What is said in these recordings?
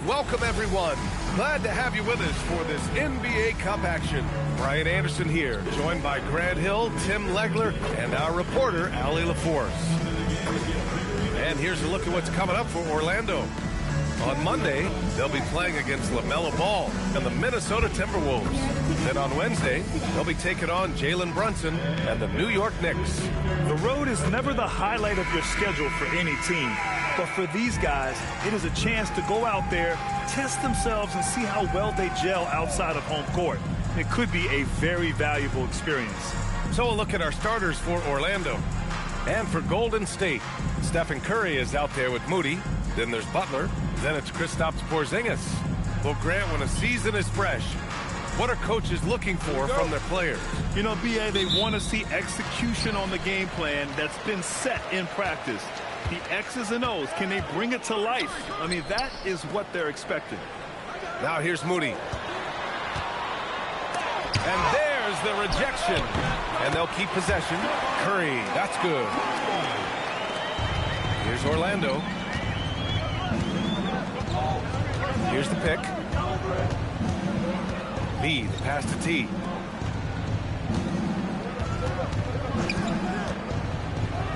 Welcome, everyone. Glad to have you with us for this NBA Cup action. Brian Anderson here, joined by Grant Hill, Tim Legler, and our reporter, Allie LaForce. And here's a look at what's coming up for Orlando. On Monday, they'll be playing against LaMelo Ball and the Minnesota Timberwolves. Then on Wednesday, they'll be taking on Jalen Brunson and the New York Knicks. The road is never the highlight of your schedule for any team. But for these guys, it is a chance to go out there, test themselves, and see how well they gel outside of home court. It could be a very valuable experience. So a look at our starters for Orlando. And for Golden State, Stephen Curry is out there with Moody. Then there's Butler. Then it's Kristaps Porzingis. Well, Grant, when a season is fresh, what are coaches looking for from their players? You know, B.A., they want to see execution on the game plan that's been set in practice. The X's and O's, can they bring it to life? I mean, that is what they're expecting. Now here's Moody. And there's the rejection. And they'll keep possession. Curry, that's good. Here's Orlando. Here's the pick. B, the pass to T.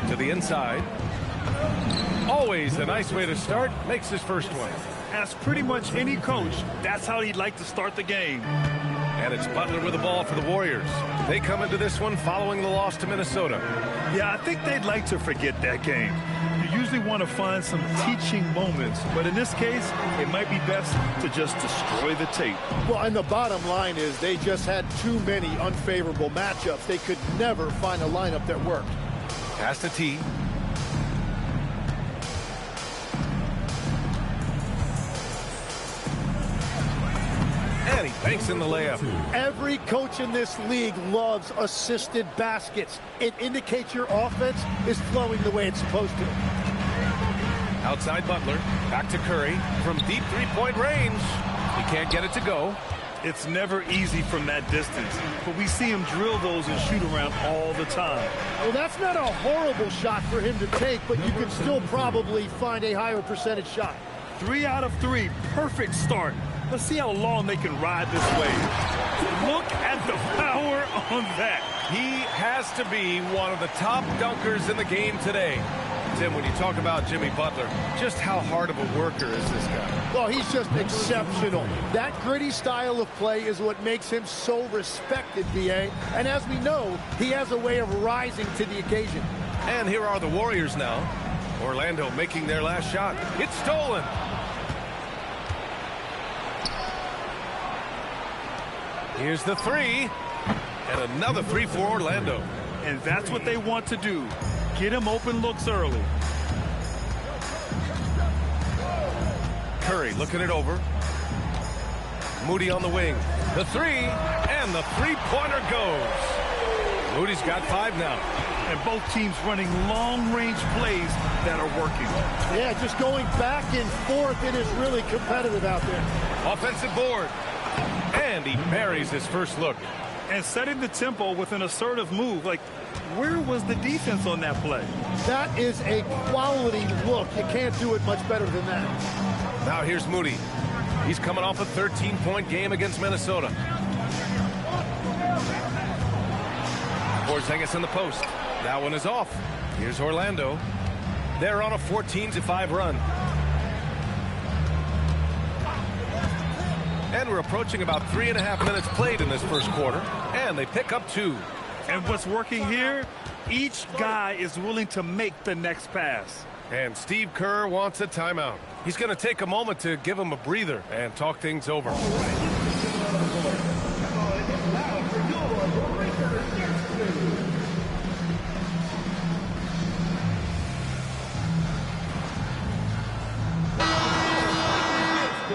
To the inside. Always a nice way to start. Makes his first one. As pretty much any coach, that's how he'd like to start the game. And it's Butler with the ball for the Warriors. They come into this one following the loss to Minnesota. Yeah, I think they'd like to forget that game. You usually want to find some teaching moments, but in this case, it might be best to just destroy the tape. Well, and the bottom line is they just had too many unfavorable matchups. They could never find a lineup that worked. Pass to T. And he banks in the layup. Every coach in this league loves assisted baskets. It indicates your offense is flowing the way it's supposed to. Outside Butler. Back to Curry. From deep three-point range. He can't get it to go. It's never easy from that distance, but we see him drill those and shoot around all the time. Well, that's not a horrible shot for him to take, but you can still probably find a higher percentage shot. 3 out of 3. Perfect start. Let's see how long they can ride this wave. Look at the power on that. He has to be one of the top dunkers in the game today. Tim, when you talk about Jimmy Butler, just how hard of a worker is this guy? Well, he's just exceptional. That gritty style of play is what makes him so respected, B.A. And as we know, he has a way of rising to the occasion. And here are the Warriors now. Orlando making their last shot. It's stolen. Here's the three. And another three for Orlando. And that's what they want to do. Get him open looks early. Curry looking it over. Moody on the wing. The three. And the three-pointer goes. Moody's got 5 now. And both teams running long-range plays that are working. Yeah, just going back and forth. It is really competitive out there. Offensive board. And he buries his first look. And setting the tempo with an assertive move. Like, where was the defense on that play? That is a quality look. You can't do it much better than that. Now here's Moody. He's coming off a 13-point game against Minnesota. Porzingis in the post. That one is off. Here's Orlando. They're on a 14-5 run. And we're approaching about 3.5 minutes played in this first quarter. And they pick up 2. And what's working here, each guy is willing to make the next pass. And Steve Kerr wants a timeout. He's going to take a moment to give him a breather and talk things over.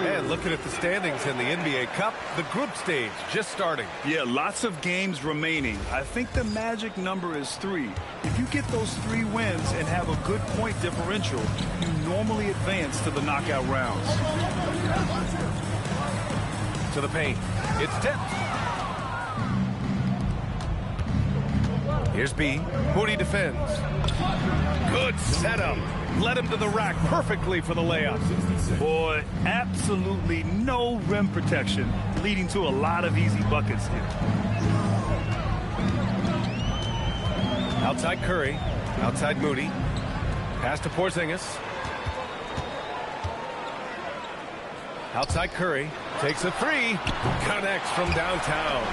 And looking at the standings in the NBA Cup, the group stage just starting. Yeah, lots of games remaining. I think the magic number is 3. If you get those 3 wins and have a good point differential, you normally advance to the knockout rounds. To the paint. It's tipped. Here's B. Moody defends. Good setup. Led him to the rack perfectly for the layup. Boy, absolutely no rim protection, leading to a lot of easy buckets here. Outside Curry. Outside Moody. Pass to Porzingis. Outside Curry. Takes a three. Connects from downtown.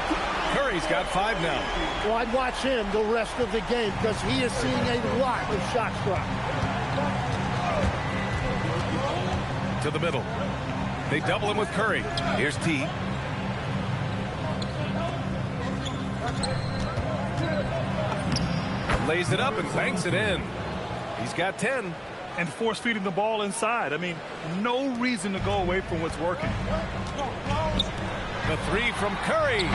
Curry's got 5 now. Well, I'd watch him the rest of the game because he is seeing a lot of shots drop. To the middle. They double him with Curry. Here's T. Lays it up and banks it in. He's got 10. And force-feeding the ball inside. I mean, no reason to go away from what's working. The three from Curry.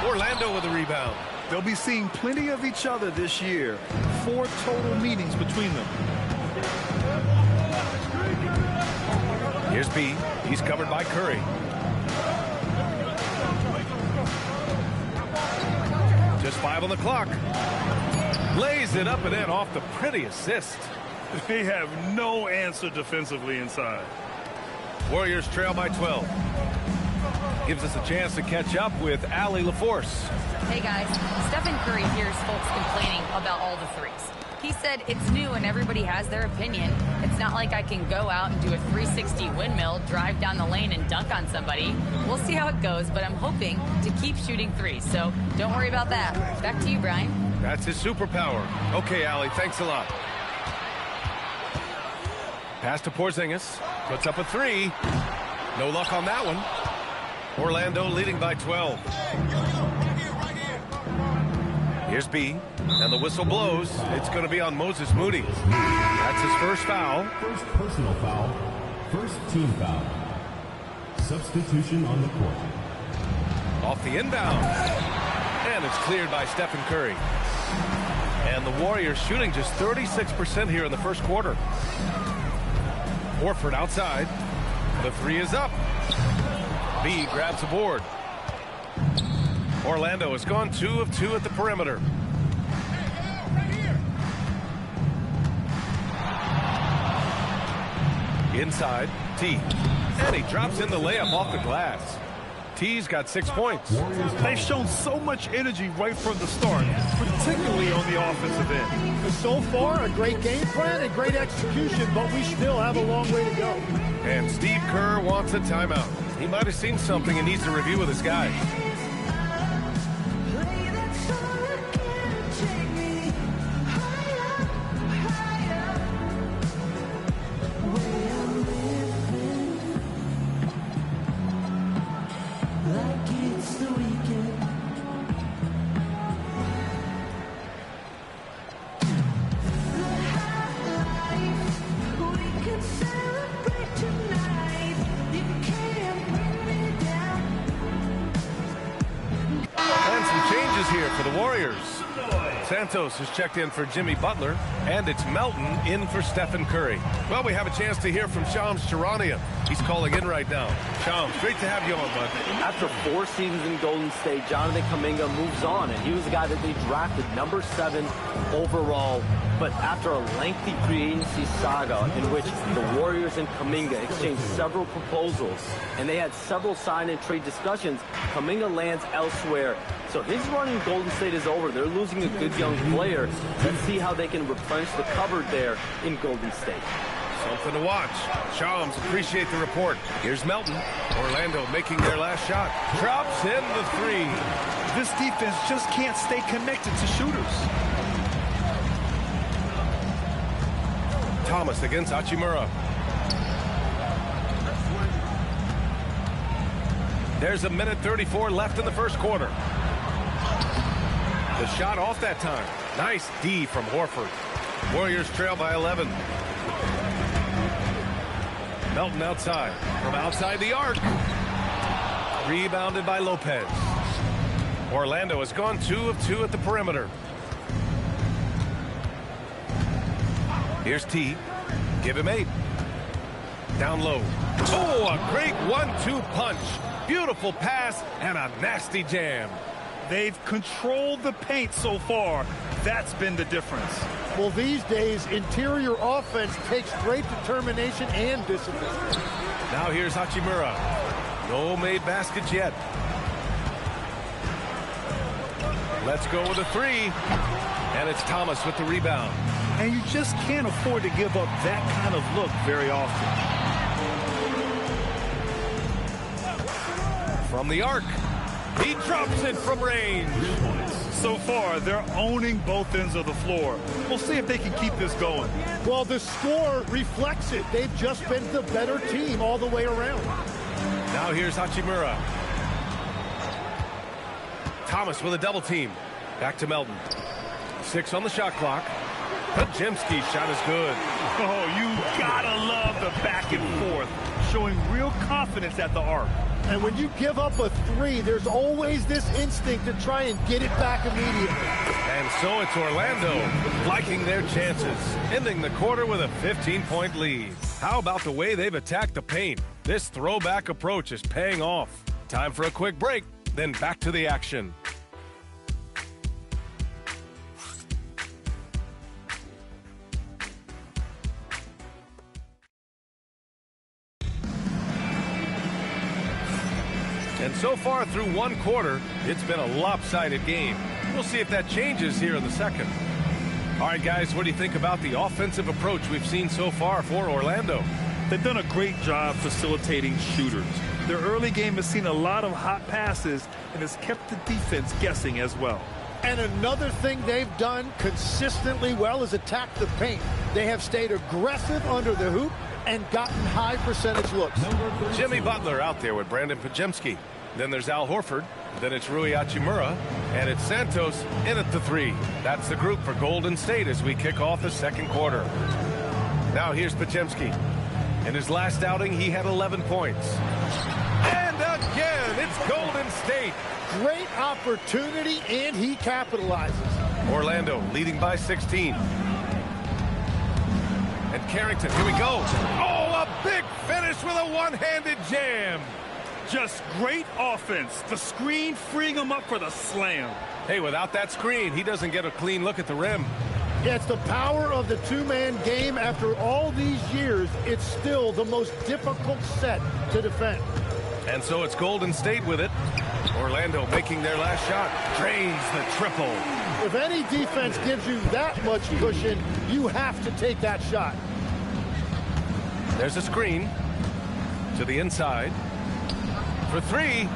Orlando with the rebound. They'll be seeing plenty of each other this year. 4 total meetings between them. Here's B. He's covered by Curry. Just 5 on the clock. Lays it up and in off the pretty assist. They have no answer defensively inside. Warriors trail by 12. Gives us a chance to catch up with Allie LaForce. Hey guys, Stephen Curry hears folks complaining about all the threes. He said it's new and everybody has their opinion. It's not like I can go out and do a 360 windmill, drive down the lane and dunk on somebody. We'll see how it goes, but I'm hoping to keep shooting threes, so don't worry about that. Back to you, Brian. That's his superpower. Okay, Allie, thanks a lot. Pass to Porzingis. Puts up a 3. No luck on that one. Orlando leading by 12. Here's B. And the whistle blows. It's going to be on Moses Moody. That's his first foul. First personal foul. First team foul. Substitution on the court. Off the inbound. And it's cleared by Stephen Curry. And the Warriors shooting just 36% here in the first quarter. Horford outside. The 3 is up. B grabs a board. Orlando has gone 2 of 2 at the perimeter. Inside, T. And he drops in the layup off the glass. T's got 6 points. They've shown so much energy right from the start, particularly on the offensive end. So far, a great game plan and great execution, but we still have a long way to go. And Steve Kerr wants a timeout. He might have seen something and needs to review with his guys. Here for the Warriors. Santos has checked in for Jimmy Butler, and it's Melton in for Stephen Curry. Well, we have a chance to hear from Shams Charania. He's calling in right now. Shams, great to have you on, bud. After 4 seasons in Golden State, Jonathan Kuminga moves on, and he was the guy that they drafted number 7 overall. But after a lengthy free agency saga in which the Warriors and Kuminga exchanged several proposals, and they had several sign and trade discussions, Kuminga lands elsewhere. So his run in Golden State is over. They're losing a good young player. Let's see how they can replenish the cupboard there in Golden State. Something to watch. Shams, appreciate the report. Here's Melton. Orlando making their last shot. Drops in the 3. This defense just can't stay connected to shooters. Thomas against Hachimura. There's a minute 34 left in the first quarter. The shot off that time. Nice D from Horford. Warriors trail by 11. Melton outside. From outside the arc. Rebounded by Lopez. Orlando has gone 2 of 2 at the perimeter. Here's T. Give him 8. Down low. Oh, a great 1-2 punch. Beautiful pass and a nasty jam. They've controlled the paint so far, that's been the difference. Well, these days, interior offense takes great determination and discipline. Now here's Hachimura. No made baskets yet. Let's go with a three. And it's Thomas with the rebound. And you just can't afford to give up that kind of look very often. From the arc. He drops it from range. So far, they're owning both ends of the floor. We'll see if they can keep this going. Well, the score reflects it. They've just been the better team all the way around. Now here's Hachimura. Thomas with a double team. Back to Melton. 6 on the shot clock. Podziemski's shot is good. Oh, you gotta love the back and forth, showing real confidence at the arc. And when you give up a three, there's always this instinct to try and get it back immediately. And so it's Orlando liking their chances, ending the quarter with a 15-point lead. How about the way they've attacked the paint? This throwback approach is paying off. Time for a quick break, then back to the action. And so far through one quarter, it's been a lopsided game. We'll see if that changes here in the second. All right, guys, what do you think about the offensive approach we've seen so far for Orlando? They've done a great job facilitating shooters. Their early game has seen a lot of hot passes and has kept the defense guessing as well. And another thing they've done consistently well is attack the paint. They have stayed aggressive under the hoop and gotten high percentage looks. Jimmy Butler out there with Brandon Podziemski. Then there's Al Horford. Then it's Rui Hachimura. And it's Santos in at the three. That's the group for Golden State as we kick off the second quarter. Now here's Podziemski. In his last outing, he had 11 points. And again, it's Golden State. Great opportunity, and he capitalizes. Orlando leading by 16. And Carrington, here we go. Oh, a big finish with a one-handed jam. Just great offense. The screen freeing him up for the slam. Hey, without that screen, he doesn't get a clean look at the rim. Yeah, it's the power of the two-man game. After all these years, it's still the most difficult set to defend. And so it's Golden State with it. Orlando making their last shot. Drains the triple. If any defense gives you that much cushion, you have to take that shot. There's a screen to the inside for three.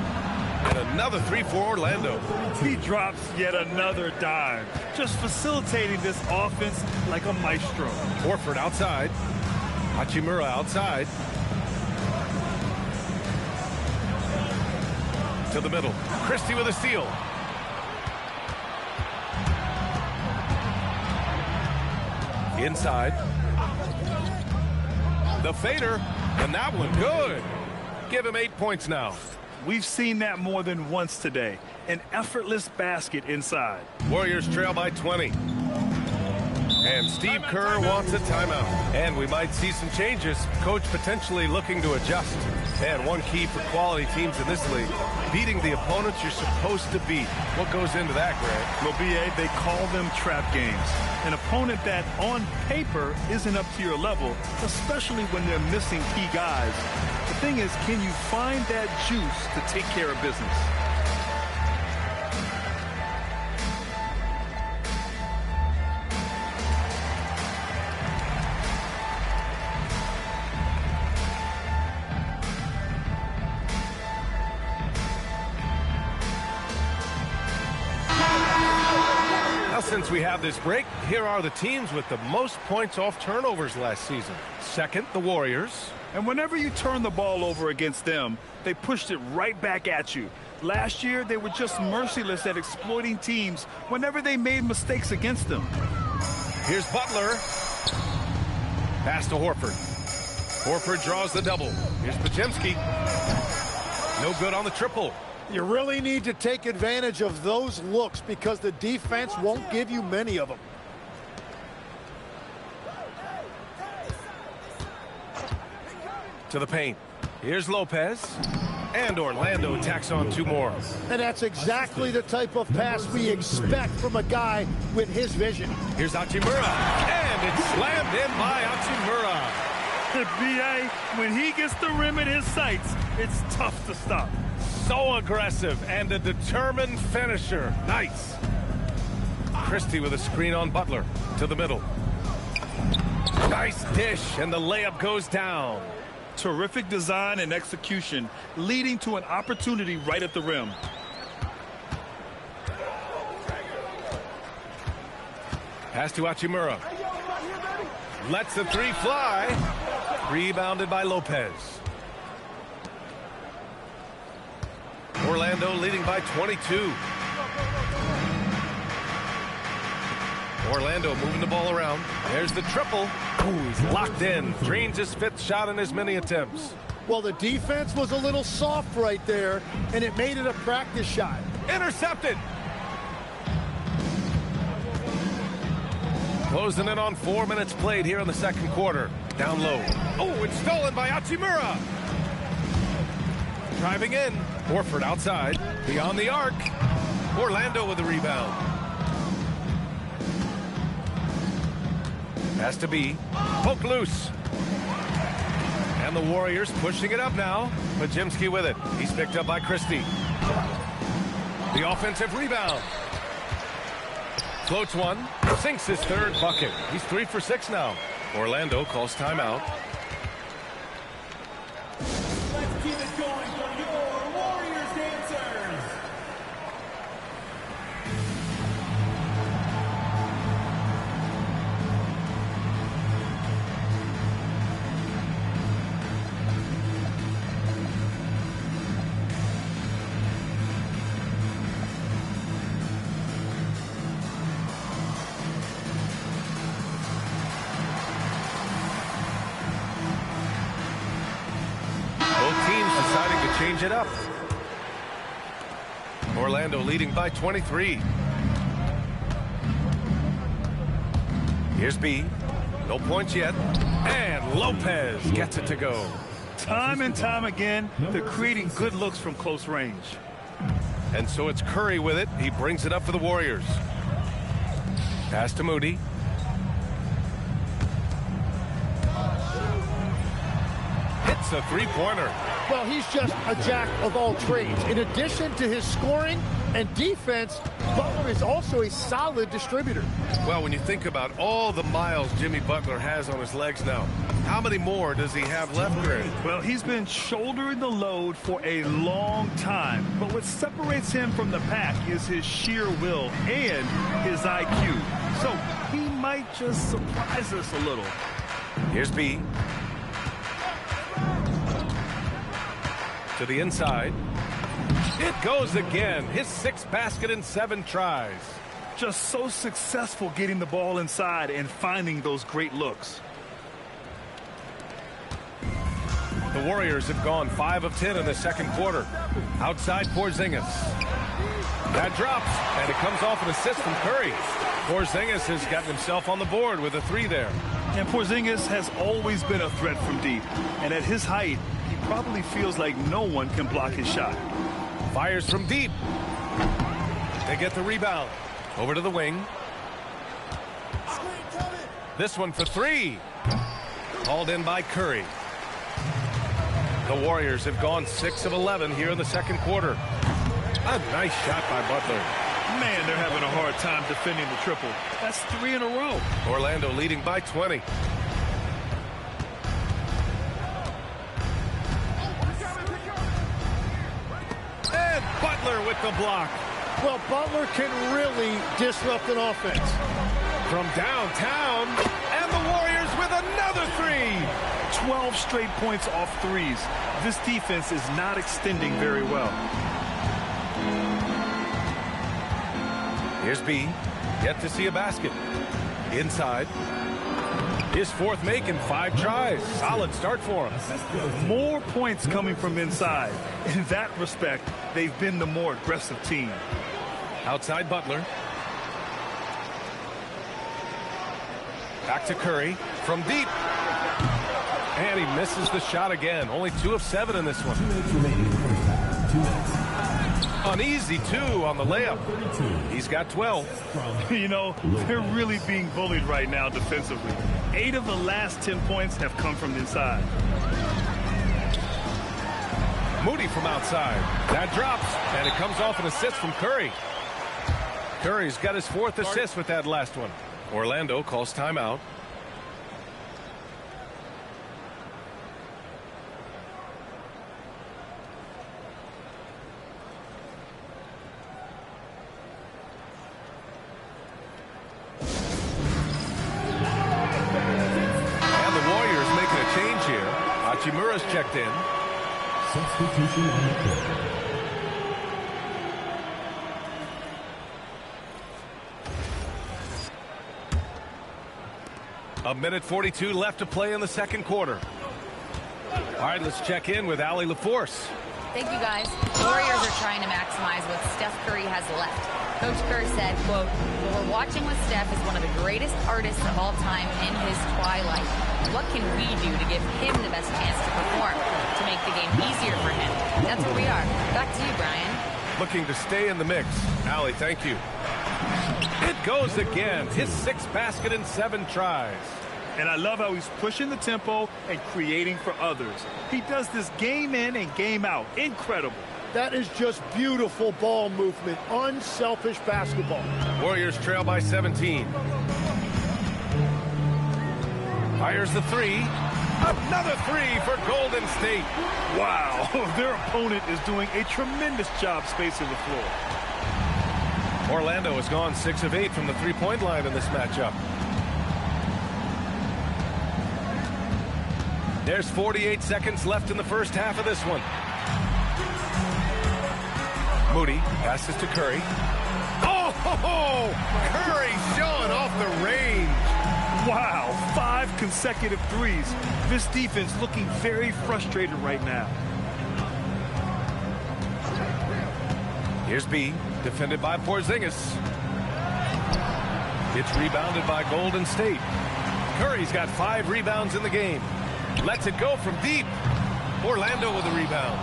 And another three for Orlando. He drops yet another dime, just facilitating this offense like a maestro. Horford outside. Hachimura outside. To the middle. Christie with a steal. Inside. The fader. And that one good. Give him 8 points now. We've seen that more than once today. An effortless basket inside. Warriors trail by 20. And Steve Kerr wants a timeout. And we might see some changes. Coach potentially looking to adjust. And one key for quality teams in this league, beating the opponents you're supposed to beat. What goes into that, Greg? Well, B.A., they call them trap games. An opponent that, on paper, isn't up to your level, especially when they're missing key guys. The thing is, can you find that juice to take care of business? Since we have this break, here are the teams with the most points off turnovers last season. Second, the Warriors. And whenever you turn the ball over against them, they pushed it right back at you. Last year, they were just merciless at exploiting teams whenever they made mistakes against them. Here's Butler. Pass to Horford. Horford draws the double. Here's Podziemski. No good on the triple. You really need to take advantage of those looks because the defense won't give you many of them. To the paint. Here's Lopez. And Orlando tacks on 2 more. And that's exactly the type of pass we expect from a guy with his vision. Here's Hachimura, and it's slammed in by Hachimura. The BA, when he gets the rim in his sights, it's tough to stop. So aggressive and a determined finisher. Nice. Christie with a screen on Butler to the middle. Nice dish, and the layup goes down. Terrific design and execution, leading to an opportunity right at the rim. Pass to Hachimura. Lets the 3 fly. Rebounded by Lopez. Orlando leading by 22. Orlando moving the ball around. There's the triple. Ooh, he's locked in. Drains his 5th shot in as many attempts. Well, the defense was a little soft right there, and it made it a practice shot. Intercepted. Closing in on 4 minutes played here in the second quarter. Down low. Oh, it's stolen by Hachimura. Driving in. Horford outside. Beyond the arc. Orlando with the rebound. Has to be. Poke loose. And the Warriors pushing it up now. Majimski with it. He's picked up by Christie. The offensive rebound. Floats one. Sinks his 3rd bucket. He's 3 for 6 now. Orlando calls timeout. Let's keep it going for your Warriors dancers. Change it up. Orlando leading by 23. Here's B. No points yet. And Lopez gets it to go. Time and time again, they're creating good looks from close range. And so it's Curry with it. He brings it up for the Warriors. Pass to Moody. Hits a 3-pointer. Well, he's just a jack of all trades. In addition to his scoring and defense, Butler is also a solid distributor. Well, when you think about all the miles Jimmy Butler has on his legs now, how many more does he have left, Greg? Well, he's been shouldering the load for a long time. But what separates him from the pack is his sheer will and his IQ. So he might just surprise us a little. Here's B. To the inside. It goes again. His 6th basket in 7 tries. Just so successful getting the ball inside and finding those great looks. The Warriors have gone 5 of 10 in the second quarter. Outside Porzingis. That drops, and it comes off an assist from Curry. Porzingis has gotten himself on the board with a 3 there. And Porzingis has always been a threat from deep. And at his height, he probably feels like no one can block his shot. Fires from deep. They get the rebound. Over to the wing. This one for 3. Called in by Curry. The Warriors have gone 6 of 11 here in the second quarter. A nice shot by Butler. Man, they're having a hard time defending the triple. That's 3 in a row. Orlando leading by 20. And Butler with the block. Well, Butler can really disrupt an offense. From downtown, and the Warriors with another 3. 12 straight points off threes. This defense is not extending very well. Here's B. Yet to see a basket. Inside. His 4th make in 5 tries. Solid start for him. More points coming from inside. In that respect, they've been the more aggressive team. Outside Butler. Back to Curry. From deep. And he misses the shot again. Only 2 of 7 in this one. 2 minutes remaining in the first half. 2 minutes. An easy 2 on the layup. He's got 12. You know, they're really being bullied right now defensively. 8 of the last 10 points have come from the inside. Moody from outside. That drops, and it comes off an assist from Curry. Curry's got his 4th assist with that last one. Orlando calls timeout. Hachimura's checked in. Substitution on the court. A minute 42 left to play in the second quarter. All right, let's check in with Allie LaForce. Thank you, guys. The Warriors are trying to maximize what Steph Curry has left. Coach Kerr said, quote, "What we're watching with Steph is one of the greatest artists of all time in his twilight. What can we do to give him the best chance to perform, to make the game easier for him?" That's where we are. Back to you, Brian. Looking to stay in the mix. Allie, thank you. It goes again. His 6th basket in 7 tries. And I love how he's pushing the tempo and creating for others. He does this game in and game out. Incredible. That is just beautiful ball movement. Unselfish basketball. Warriors trail by 17. Fires the 3. Another 3 for Golden State. Wow. Their opponent is doing a tremendous job spacing the floor. Orlando has gone 6 of 8 from the three-point line in this matchup. There's 48 seconds left in the first half of this one. Moody passes to Curry. Oh, Curry showing off the range. Wow, 5 consecutive threes. This defense looking very frustrated right now. Here's B, defended by Porzingis. It's rebounded by Golden State. Curry's got 5 rebounds in the game. Lets it go from deep. Orlando with a rebound.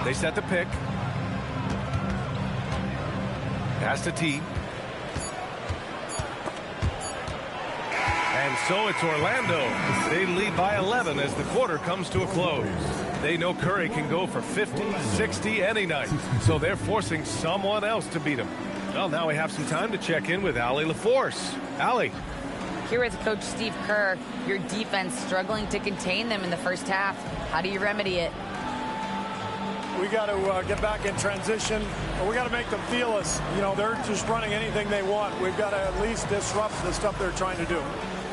They set the pick. Pass to T. And so it's Orlando. They lead by 11 as the quarter comes to a close. They know Curry can go for 50, 60 any night. So they're forcing someone else to beat him. Well, now we have some time to check in with Allie LaForce. Allie. Here with Coach Steve Kerr, your defense struggling to contain them in the first half. How do you remedy it? We got to get back in transition. We got to make them feel us. You know, they're just running anything they want. We've got to at least disrupt the stuff they're trying to do.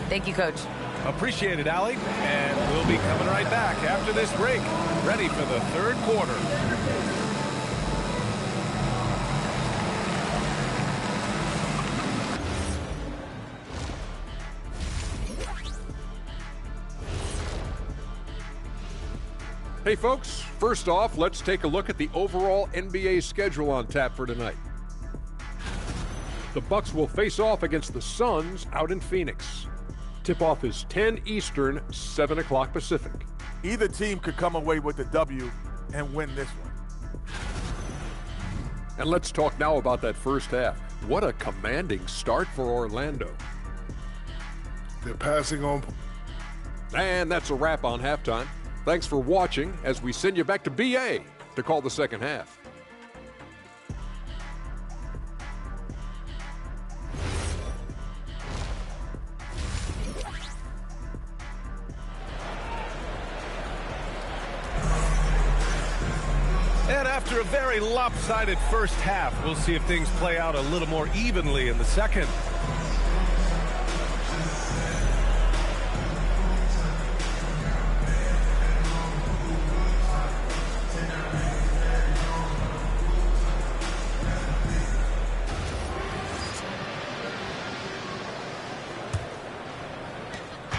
Thank you, Coach. Appreciate it, Allie. And we'll be coming right back after this break, ready for the third quarter. Hey folks, first off, let's take a look at the overall NBA schedule on tap for tonight. The Bucks will face off against the Suns out in Phoenix. Tip-off is 10 Eastern, 7 o'clock Pacific. Either team could come away with the W and win this one. And let's talk now about that first half. What a commanding start for Orlando. They're passing on. And that's a wrap on halftime. Thanks for watching as we send you back to BA to call the second half. And after a very lopsided first half, we'll see if things play out a little more evenly in the second.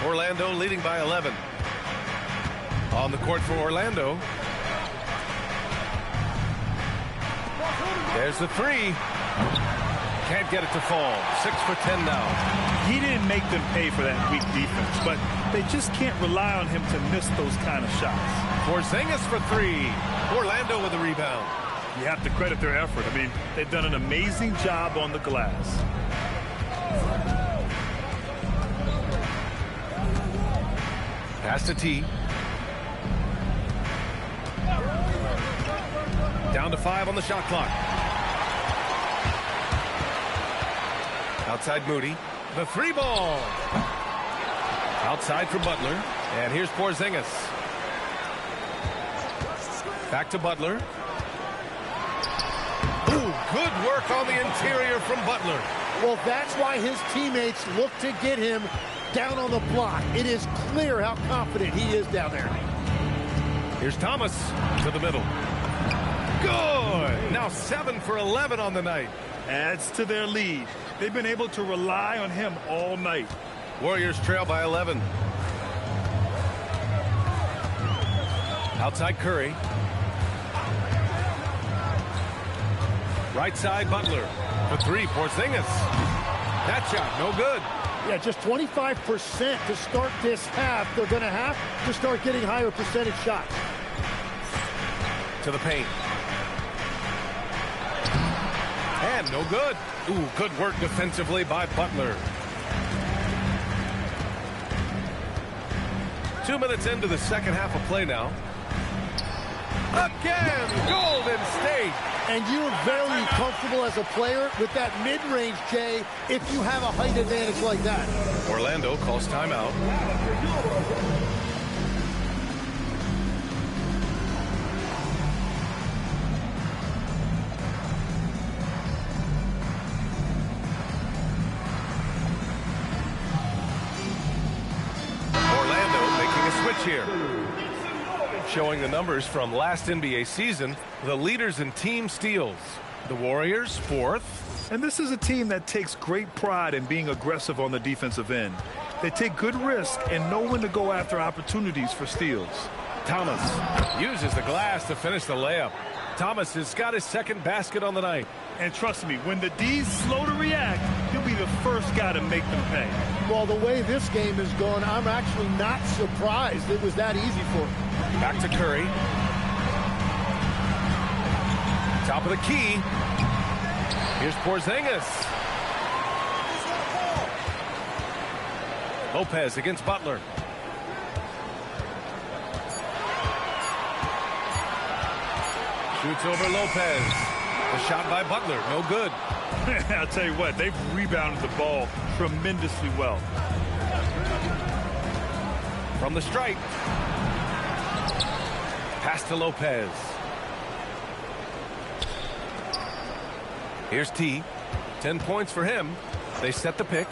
Orlando leading by 11. On the court for Orlando. There's the three. Can't get it to fall. 6 for 10 now. He didn't make them pay for that weak defense, but they just can't rely on him to miss those kind of shots. Porzingis for three. Orlando with the rebound. You have to credit their effort. I mean, they've done an amazing job on the glass. Pass to T. Down to 5 on the shot clock. Outside Moody. The three ball. Outside for Butler. And here's Porzingis. Back to Butler. Ooh, good work on the interior from Butler. Well, that's why his teammates look to get him down on the block. It is clear how confident he is down there. Here's Thomas to the middle. Good. Now 7 for 11 on the night. Adds to their lead. They've been able to rely on him all night. Warriors trail by 11. Outside Curry. Right side Butler. For three, Porzingis. That shot, no good. Yeah, just 25% to start this half. They're going to have to start getting higher percentage shots. To the paint. And no good. Ooh, good work defensively by Butler. 2 minutes into the second half of play now. Again, Golden State. And you're very comfortable as a player with that mid-range, Jay, if you have a height advantage like that. Orlando calls timeout. Orlando making a switch here. Showing the numbers from last NBA season, the leaders in team steals. The Warriors, 4th. And this is a team that takes great pride in being aggressive on the defensive end. They take good risk and know when to go after opportunities for steals. Thomas uses the glass to finish the layup. Thomas has got his second basket on the night. And trust me, when the D's slow to react, he'll be the first guy to make them pay. Well, the way this game is going, I'm actually not surprised it was that easy for him. Back to Curry. Top of the key. Here's Porzingis. Lopez against Butler. Shoots over Lopez. The shot by Butler, no good. I'll tell you what, they've rebounded the ball tremendously well. From the stripe. Pass to Lopez. Here's T. 10 points for him. They set the pick.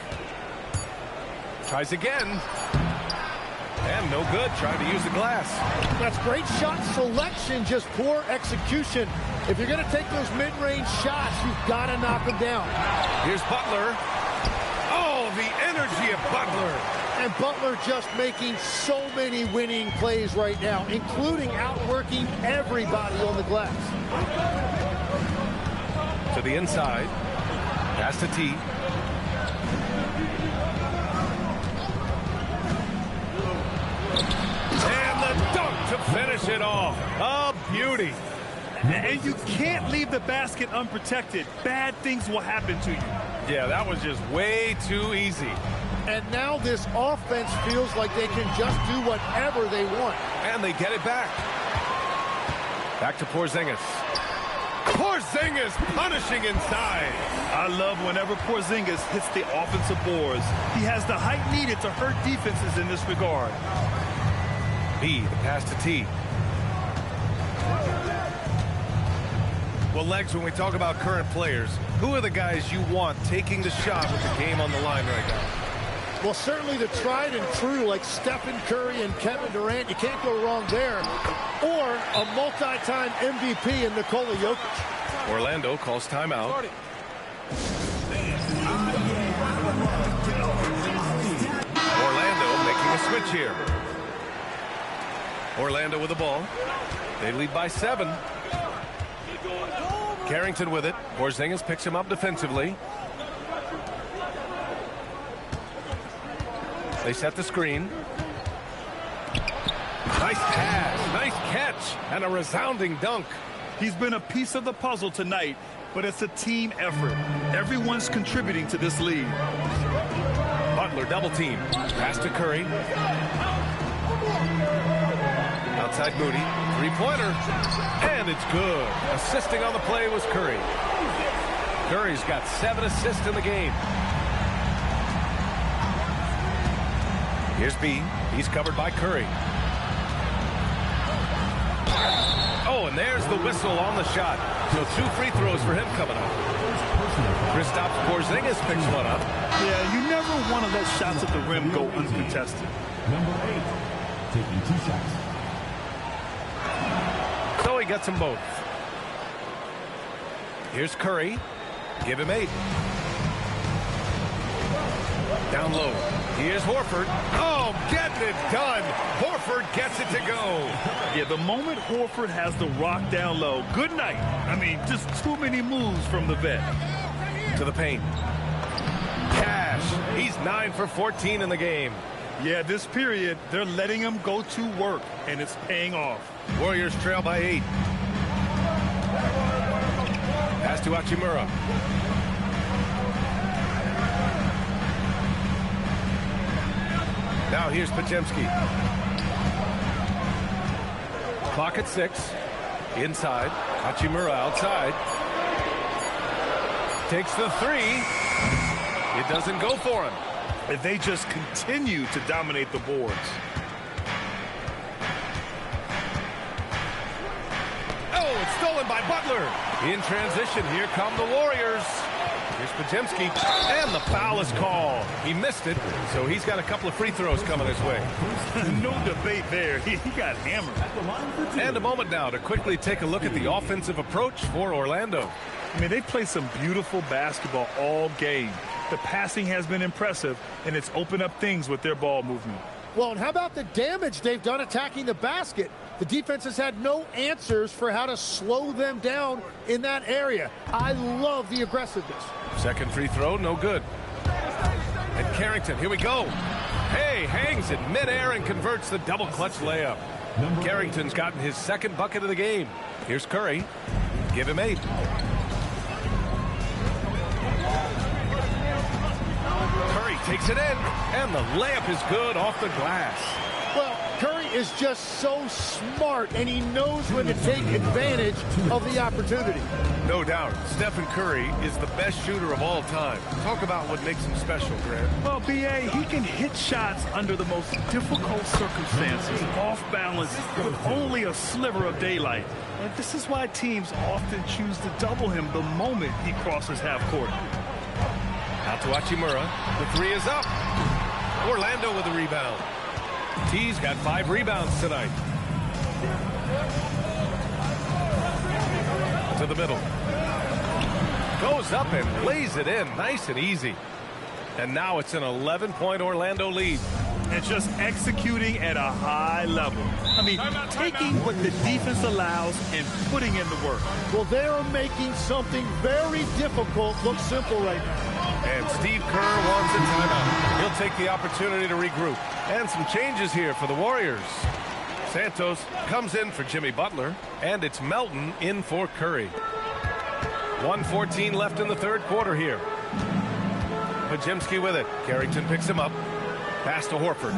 Tries again. And no good. Trying to use the glass. That's great shot selection, just poor execution. If you're going to take those mid-range shots, you've got to knock them down. Here's Butler. Oh, the energy of Butler. And Butler just making so many winning plays right now, including outworking everybody on the glass. To the inside. Pass to T. And the dunk to finish it off. A beauty. And you can't leave the basket unprotected. Bad things will happen to you. Yeah, that was just way too easy. And now this offense feels like they can just do whatever they want. And they get it back. Back to Porzingis. Porzingis punishing inside. I love whenever Porzingis hits the offensive boards. He has the height needed to hurt defenses in this regard. B, the pass to T. Well, Legs, when we talk about current players, who are the guys you want taking the shot with the game on the line right now? Well, certainly the tried and true like Stephen Curry and Kevin Durant. You can't go wrong there. Or a multi-time MVP in Nikola Jokic. Orlando calls timeout. Orlando making a switch here. Orlando with the ball. They lead by 7. Carrington with it. Porzingis picks him up defensively. They set the screen. Nice pass, nice catch, and a resounding dunk. He's been a piece of the puzzle tonight, but it's a team effort. Everyone's contributing to this lead. Butler double team. Pass to Curry. Outside Moody. Three-pointer. And it's good. Assisting on the play was Curry. Curry's got 7 assists in the game. Here's B. He's covered by Curry. Oh, and there's the whistle on the shot. So 2 free throws for him coming up. Kristaps Porzingis picks one up. Yeah, you never want to let shots at the rim go uncontested. Number 8, taking 2 shots. So he gets them both. Here's Curry. Give him 8. Down low. Here's Horford. Oh, getting it done. Horford gets it to go. Yeah, the moment Horford has the rock down low, good night. I mean, just too many moves from the vet. To the paint. Cash. He's 9 for 14 in the game. Yeah, this period, they're letting him go to work, and it's paying off. Warriors trail by 8. Pass to Hachimura. Now here's Podziemski. Clock at 6. Inside. Hachimura outside. Takes the 3. It doesn't go for him. And they just continue to dominate the boards. Oh, it's stolen by Butler. In transition, here come the Warriors. Here's Podziemski, and the foul is called. He missed it, so he's got a couple of free throws coming his way. No debate there. He got hammered. And a moment now to quickly take a look at the offensive approach for Orlando. I mean, they play some beautiful basketball all game. The passing has been impressive, and it's opened up things with their ball movement. Well, and how about the damage they've done attacking the basket? The defense has had no answers for how to slow them down in that area. I love the aggressiveness. Second free throw, no good. And Carrington, here we go. Hey, hangs in midair and converts the double clutch layup. Carrington's gotten his second bucket of the game. Here's Curry. Give him 8. Curry takes it in, and the layup is good off the glass. Well, Curry is just so smart, and he knows when to take advantage of the opportunity. No doubt, Stephen Curry is the best shooter of all time. Talk about what makes him special, Grant. Well, B.A., he can hit shots under the most difficult circumstances, off balance, with only a sliver of daylight. And this is why teams often choose to double him the moment he crosses half court. Out to Hachimura. The 3 is up. Orlando with the rebound. T's got 5 rebounds tonight. To the middle. Goes up and lays it in. Nice and easy. And now it's an 11-point Orlando lead. And just executing at a high level. I mean, taking what the defense allows and putting in the work. Well, they're making something very difficult look simple right now. And Steve Kerr wants a timeout. He'll take the opportunity to regroup. And some changes here for the Warriors. Santos comes in for Jimmy Butler, and it's Melton in for Curry. 1:14 left in the third quarter here. Podziemski with it. Carrington picks him up. Pass to Horford.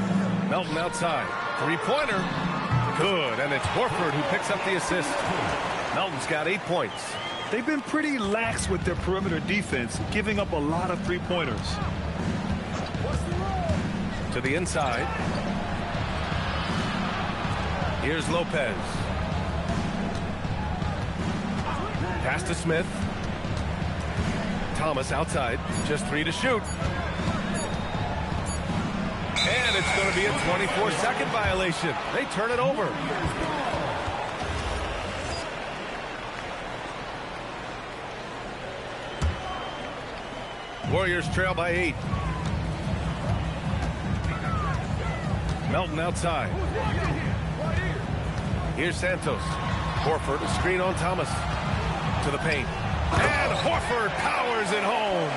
Melton outside. Three-pointer. Good, and it's Horford who picks up the assist. Melton's got 8 points. They've been pretty lax with their perimeter defense, giving up a lot of three-pointers. To the inside. Here's Lopez. Pass to Smith. Thomas outside. Just 3 to shoot. And it's going to be a 24-second violation. They turn it over. Warriors trail by 8. Melton outside. Here's Santos. Horford, a screen on Thomas. To the paint. And Horford powers it home.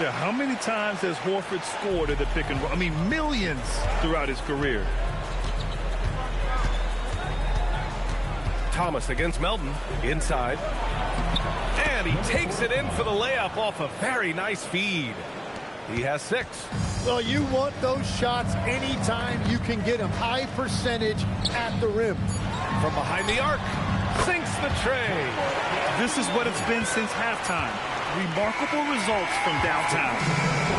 Yeah, how many times has Horford scored at the pick and roll? I mean, millions throughout his career. Thomas against Melton. Inside. And he takes it in for the layup off a very nice feed. He has 6. Well, you want those shots anytime you can get them. High percentage at the rim. From behind the arc. Sinks the tray. This is what it's been since halftime. Remarkable results from downtown.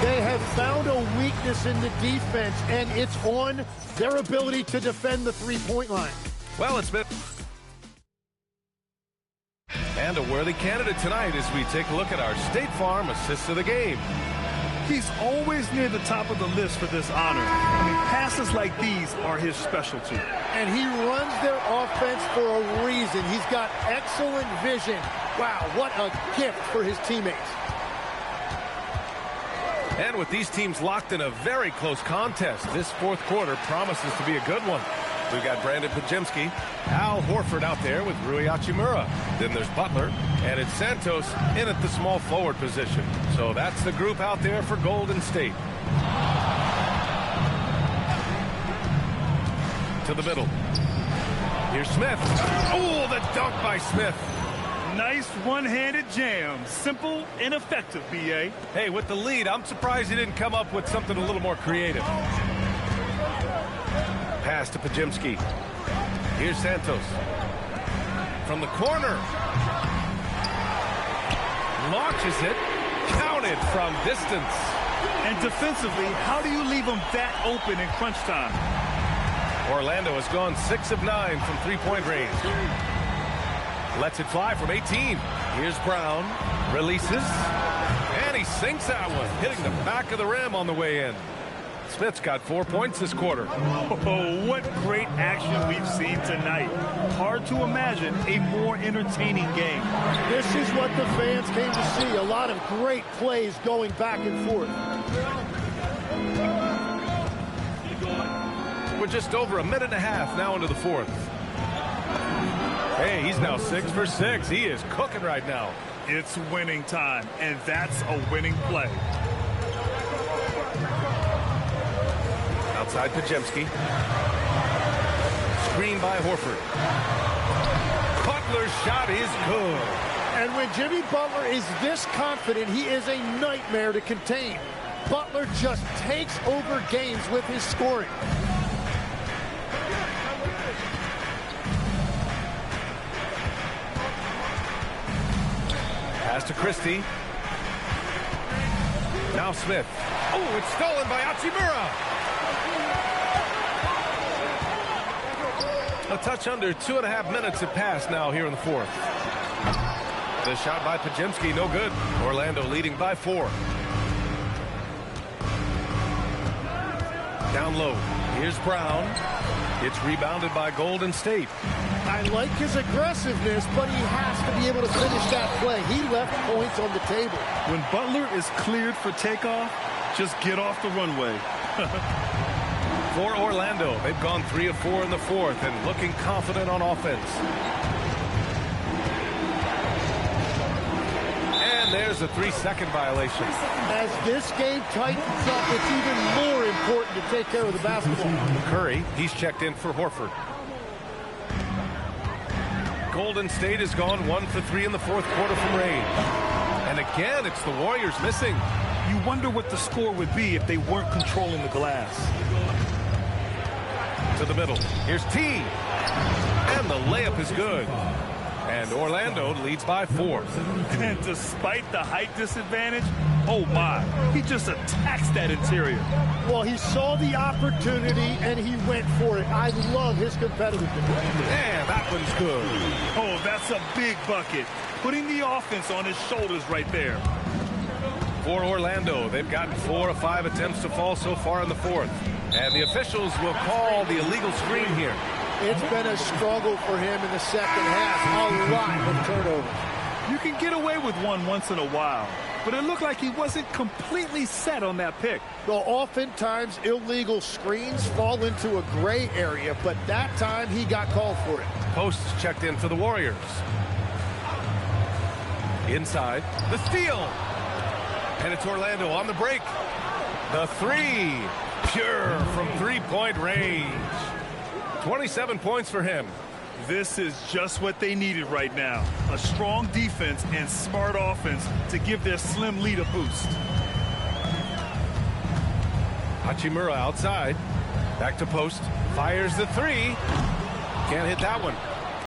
They have found a weakness in the defense, and it's on their ability to defend the three-point line. Well, it's been... And a worthy candidate tonight as we take a look at our State Farm Assist of the Game. He's always near the top of the list for this honor. I mean, passes like these are his specialty. And he runs their offense for a reason. He's got excellent vision. Wow, what a gift for his teammates. And with these teams locked in a very close contest, this fourth quarter promises to be a good one. We've got Brandon Podziemski, Al Horford out there with Rui Hachimura. Then there's Butler, and it's Santos in at the small forward position. So that's the group out there for Golden State. To the middle. Here's Smith. Oh, the dunk by Smith. Nice one-handed jam. Simple and effective, B.A. Hey, with the lead, I'm surprised he didn't come up with something a little more creative. Pass to Podziemski. Here's Santos. From the corner. Launches it. Counted from distance. And defensively, how do you leave them that open in crunch time? Orlando has gone 6 of 9 from three-point range. Lets it fly from 18. Here's Brown. Releases. And he sinks that one, hitting the back of the rim on the way in. Smith's got 4 points this quarter. Oh, what great action we've seen tonight. Hard to imagine a more entertaining game. This is what the fans came to see. A lot of great plays going back and forth. We're just over a minute and a half now into the fourth. Hey, he's now 6 for 6. He is cooking right now. It's winning time, and that's a winning play. Outside Podziemski. Screen by Horford. Butler's shot is good. And when Jimmy Butler is this confident, he is a nightmare to contain. Butler just takes over games with his scoring. Pass to Christie. Now Smith. Oh, it's stolen by Hachimura. A touch under 2.5 minutes have passed now here in the fourth. The shot by Podziemski, no good. Orlando leading by 4. Down low. Here's Brown. It's rebounded by Golden State. I like his aggressiveness, but he has to be able to finish that play. He left points on the table. When Butler is cleared for takeoff, just get off the runway. For Orlando, they've gone 3 of 4 in the fourth and looking confident on offense. And there's a 3-second violation. As this game tightens up, it's even more important to take care of the basketball. Curry, he's checked in for Horford. Golden State has gone 1 for 3 in the fourth quarter from range. And again, it's the Warriors missing. You wonder what the score would be if they weren't controlling the glass. To the middle. Here's T. And the layup is good. And Orlando leads by 4. And despite the height disadvantage, oh my, he just attacks that interior. Well, he saw the opportunity and he went for it. I love his competitiveness. And that one's good. Oh, that's a big bucket. Putting the offense on his shoulders right there. For Orlando, they've gotten 4 of 5 attempts to fall so far in the fourth. And the officials will call the illegal screen here. It's been a struggle for him in the second half. A lot of turnovers. You can get away with one once in a while, but it looked like he wasn't completely set on that pick. Well, oftentimes illegal screens fall into a gray area, but that time he got called for it. Post checked in for the Warriors. Inside, the steal. And it's Orlando on the break. The three, pure from three-point range. 27 points for him. This is just what they needed right now. A strong defense and smart offense to give their slim lead a boost. Hachimura outside. Back to post. Fires the three. Can't hit that one.